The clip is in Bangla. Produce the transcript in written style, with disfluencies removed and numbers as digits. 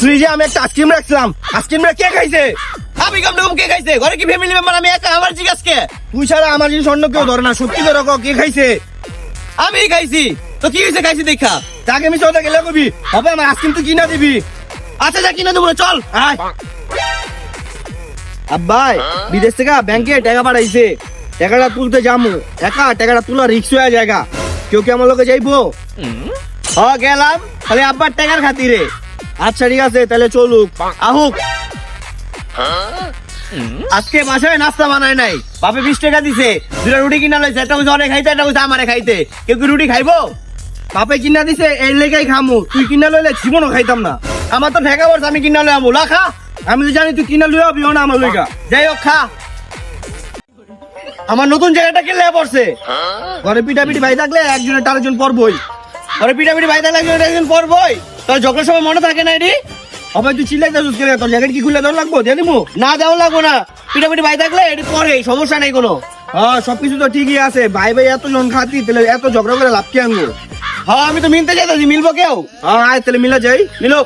ফ্রিজে আমি একটা আইসক্রিম রাখছিলাম, আইসক্রিমটা কে খাইছে? আমি কম কে খাইছে? ঘরে কি ফ্যামিলি মেম্বার আমি একা? আমার জিজ্ঞাসা কে? তুই ছাড়া আমার জিনিস অন্য কেউ ধরে না। সত্যি করে কও কে খাইছে? আমি খাইছি। তো কি হয়েছে খাইছি দেখা? তাকে আমি চলতে গেলে কবি হবে আমার আইসক্রিম তুই কিনা দিবি। আচ্ছা যা কিনা দেবো, চল আয়। আব্বাই বিদেশ থেকে ব্যাংকে টাকা পাঠাইছে, টাকাটা তুলতে যামু, একা টাকাটা তোলা রিক্স হয়ে জায়গা। কেউ কি আমার লোকে যাইবো? গেলাম তাহলে আব্বার টাকার খাতিরে। আচ্ছা ঠিক আছে তাহলে চলুক আহুক। আজকে বাসায় নাস্তা বানায় নাই, বাপে 20 টাকা দিছে, 2টা রুটি কিনা লইছে, একটা হইছে অনেক খাইতে, একটা হইছে আমারে খাইতে। কেউ কি রুটি খাইবো? বাপে কিনা দিছে এর লেগাই খামু, তুই কিনা লইলে জীবনও খাইতাম না। আমার তো ঠেকা পড়ছে, আমি কিনা লই আমু খা। আমি তো জানি তুই কিনা লই আবি না আমার লইগা। যাই হোক খা। আমার নতুন জায়গাটা কিনলে পড়ছে। ঘরে পিঠাপিঠি ভাই থাকলে একজনের আরেকজন পড়বই, ঘরে পিঠাপিঠি ভাই থাকলে একজন পড়বই। তোর ঝগড়ার সময় মনে থাকে না এটি? অবাই তুই চিল্লাই যাচ্ছিস কেন? তোর জ্যাকেট কি খুলে দেওয়া লাগবো? দিয়ে দিবো না? দেওয়া লাগবো না। পিঠাপিঠি ভাই থাকলে এটি পরে সমস্যা নেই কোনো। সবকিছু তো ঠিকই আছে। ভাই ভাই এতজন খাতি, তাহলে এত ঝগড়া করে লাভ কি আনবো? আমি তো মিলতে চাইতেছি, মিলবো কেউ? আয় তাহলে মিলা যাই, মিলো।